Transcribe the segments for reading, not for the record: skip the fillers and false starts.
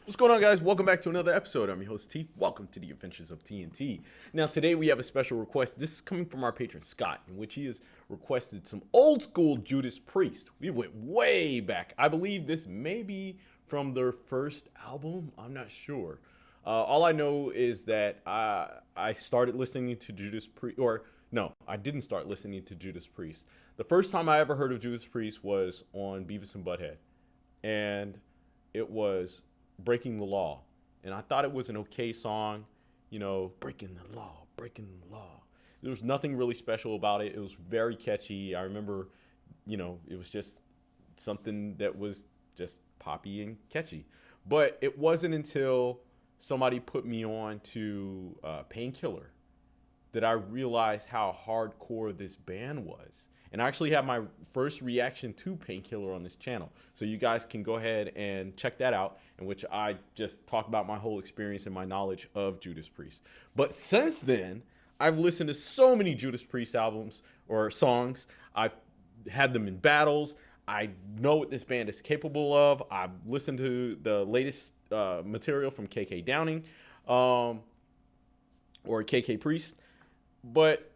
What's going on, guys? Welcome back to another episode. I'm your host, T. Welcome to the Adventures of TNT. Now, today we have a special request. This is coming from our patron, Scott, in which he has requested some old school Judas Priest. We went way back. I believe this may be from their first album. I'm not sure. All I know is that I started listening to Judas Priest, or no, I didn't start listening to Judas Priest. The first time I ever heard of Judas Priest was on Beavis and Butthead, and it was Breaking the Law. And I thought it was an okay song, you know, breaking the law, breaking the law. There was nothing really special about it. It was very catchy. I remember, you know, it was just something that was just poppy and catchy. But it wasn't until somebody put me on to Painkiller that I realized how hardcore this band was. And I actually have my first reaction to Painkiller on this channel. So you guys can go ahead and check that out, in which I just talk about my whole experience and my knowledge of Judas Priest. But since then, I've listened to so many Judas Priest albums or songs. I've had them in battles. I know what this band is capable of. I've listened to the latest material from KK Downing or KK Priest. But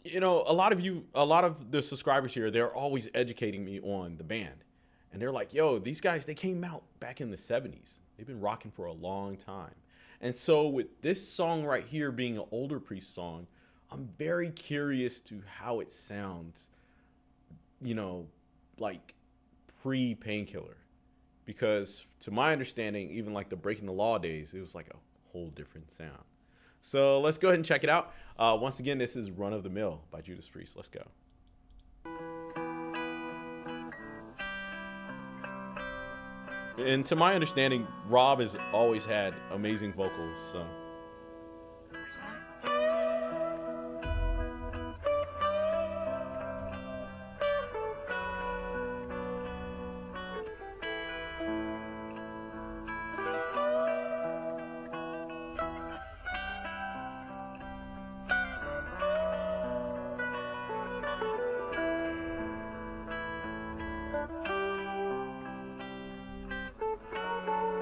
you know, a lot of the subscribers here, they're always educating me on the band. And they're like, yo, these guys, they came out back in the 70s. They've been rocking for a long time. And so with this song right here being an older Priest song, I'm very curious to how it sounds, you know, like pre-Painkiller. Because to my understanding, even like the Breaking the Law days, it was like a whole different sound. So let's go ahead and check it out. Once again, this is Run of the Mill by Judas Priest. Let's go. And to my understanding, Rob has always had amazing vocals. So.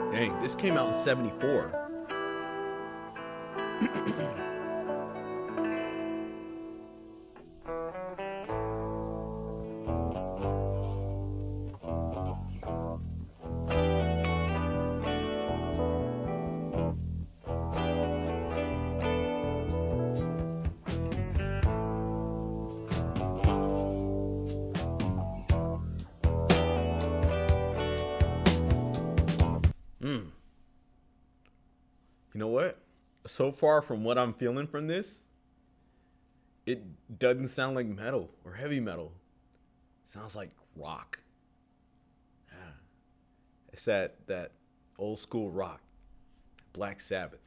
Dang, this came out in 74. You know what? So far from what I'm feeling from this, it doesn't sound like metal or heavy metal. It sounds like rock. Yeah. It's that old school rock. Black Sabbath.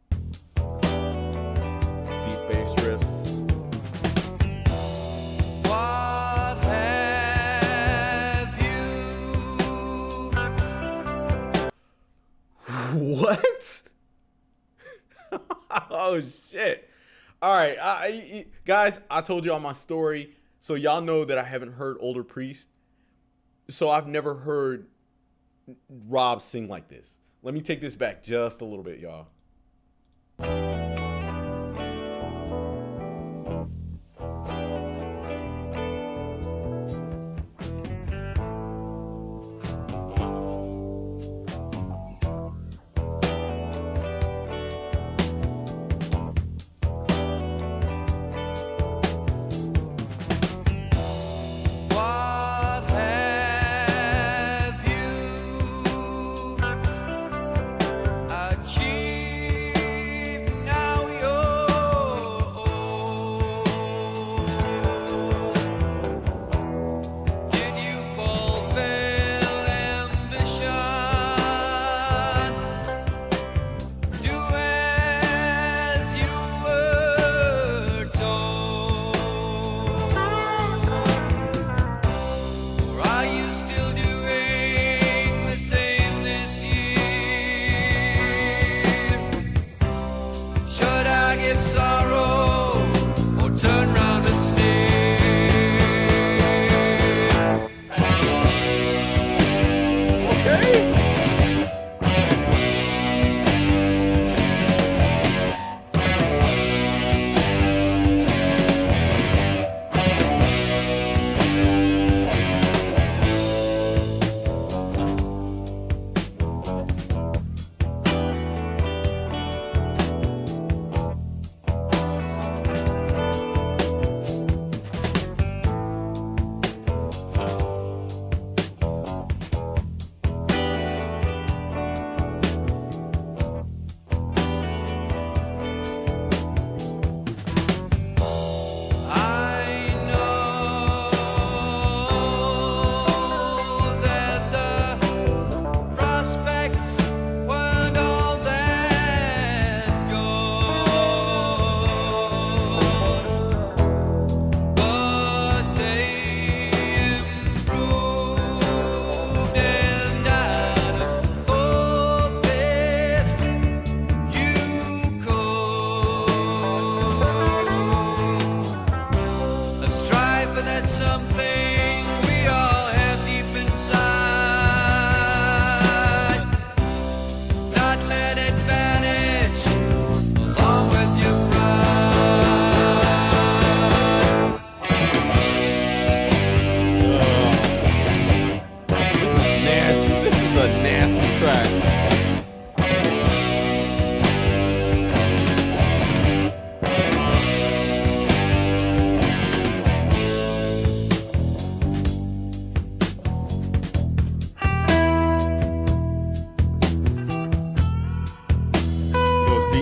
Deep bass riffs. What have you? What? Oh shit. All right, guys, I told y'all my story, so y'all know that I haven't heard older Priest. So I've never heard Rob sing like this. Let me take this back just a little bit, y'all. What have you achieved now you're old? Did you fulfill ambition? Do as you were told? Or are you still doing the same this year? Should I give sorrow or turn round and stare? Okay.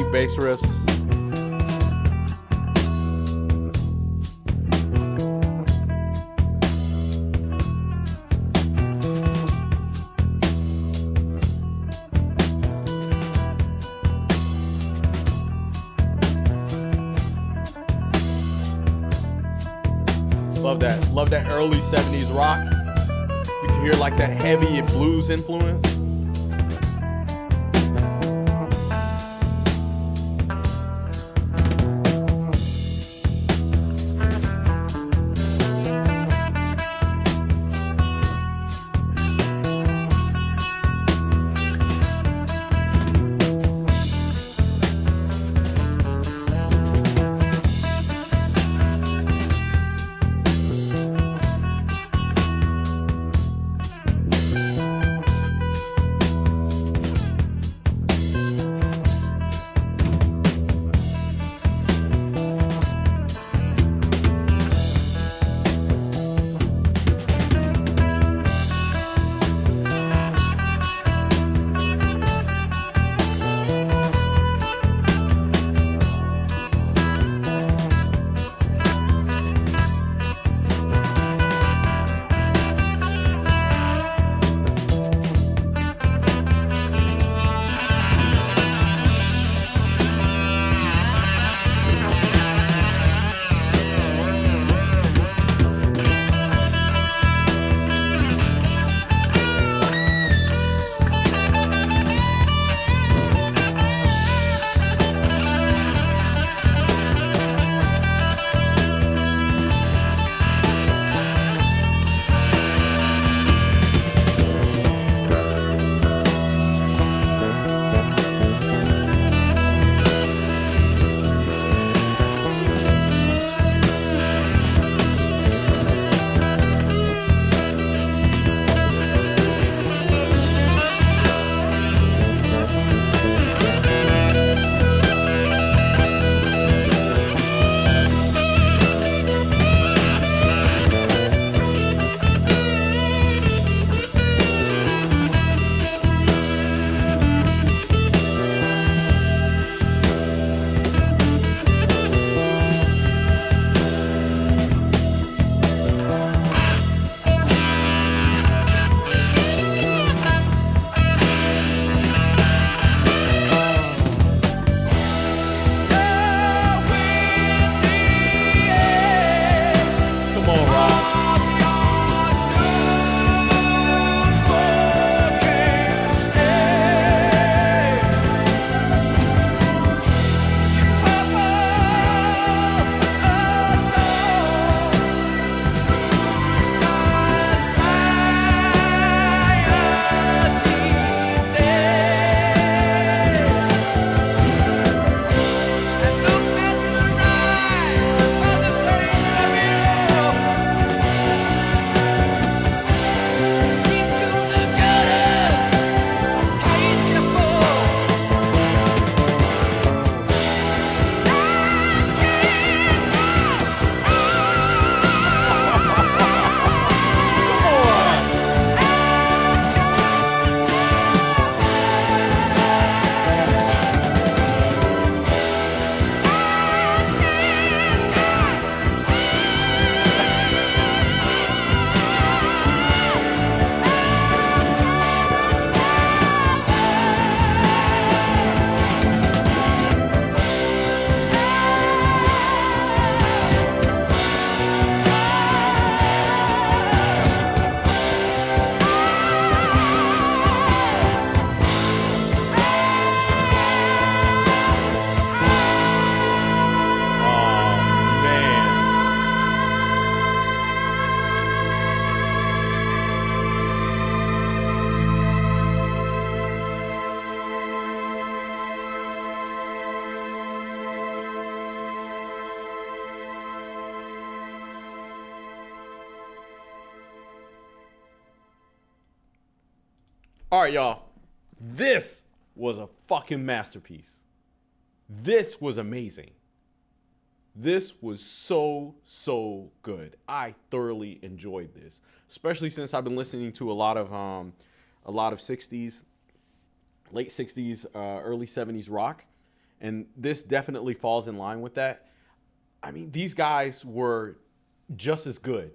Sweet bass riffs. Love that early 70s rock. You can hear like that heavy blues influence. All right, y'all. This was a fucking masterpiece. This was amazing. This was so good. I thoroughly enjoyed this, especially since I've been listening to a lot of 60s, late 60s, early 70s rock, And this definitely falls in line with that. I mean, these guys were just as good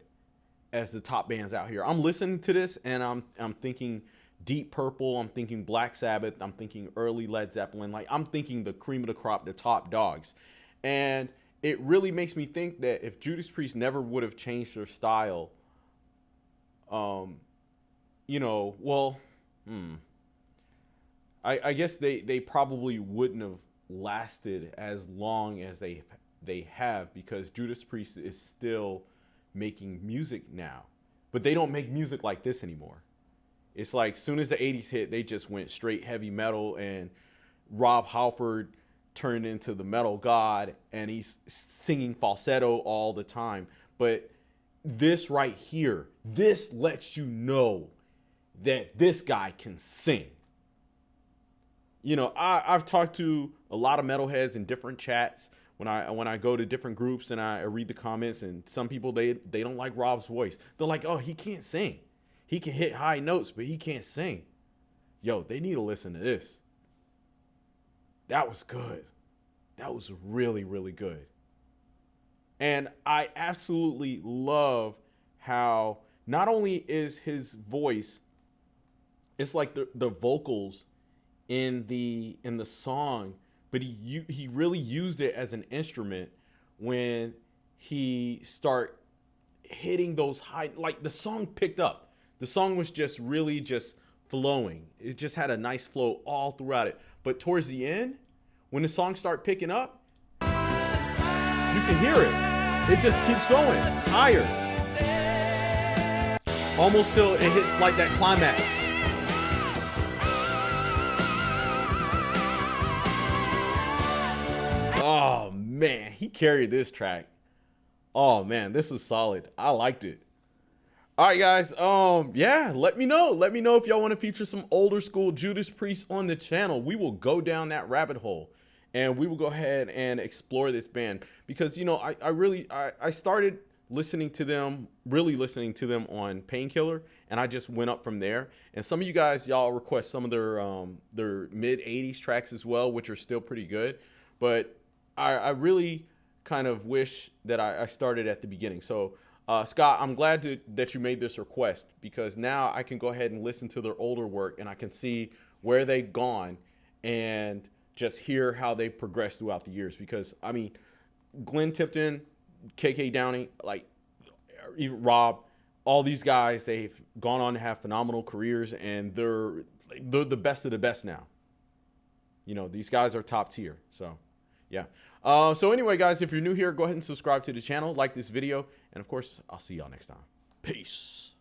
as the top bands out here. I'm listening to this and I'm thinking Deep Purple, I'm thinking Black Sabbath, I'm thinking early Led Zeppelin. Like, I'm thinking the cream of the crop, the top dogs. And it really makes me think that if Judas Priest never would have changed their style, you know, well, I guess they probably wouldn't have lasted as long as they have, because Judas Priest is still making music now, but they don't make music like this anymore. It's like, soon as the 80s hit, they just went straight heavy metal, and Rob Halford turned into the metal god, and he's singing falsetto all the time. But this right here, this lets you know that this guy can sing. You know, I've talked to a lot of metalheads in different chats when I go to different groups and I read the comments, and some people, they don't like Rob's voice. They're like, oh, he can't sing. He can hit high notes, but he can't sing. Yo, they need to listen to this. That was good. That was really, really good. And I absolutely love how not only is his voice, it's like the vocals in the song, but he really used it as an instrument when he start hitting those high, like the song picked up. The song was just really just flowing. It just had a nice flow all throughout it. But towards the end, when the song start picking up, you can hear it. It just keeps going higher. Almost till it hits like that climax. Oh man, he carried this track. Oh man, this is solid. I liked it. All right, guys. Yeah, let me know. Let me know if y'all want to feature some older school Judas Priest on the channel. We will go down that rabbit hole, and we will go ahead and explore this band, because, you know, I started listening to them on Painkiller, and I just went up from there. And some of you guys, y'all request some of their mid 80s tracks as well, which are still pretty good. But I really kind of wish that I started at the beginning. So Scott, I'm glad that you made this request, because now I can go ahead and listen to their older work, and I can see where they've gone and just hear how they progressed throughout the years. Because, I mean, Glenn Tipton, KK Downey, like even Rob, all these guys, they've gone on to have phenomenal careers, and they're the best of the best now. You know, these guys are top tier. So, yeah. So anyway, guys, if you're new here, go ahead and subscribe to the channel, like this video, and of course, I'll see y'all next time. Peace.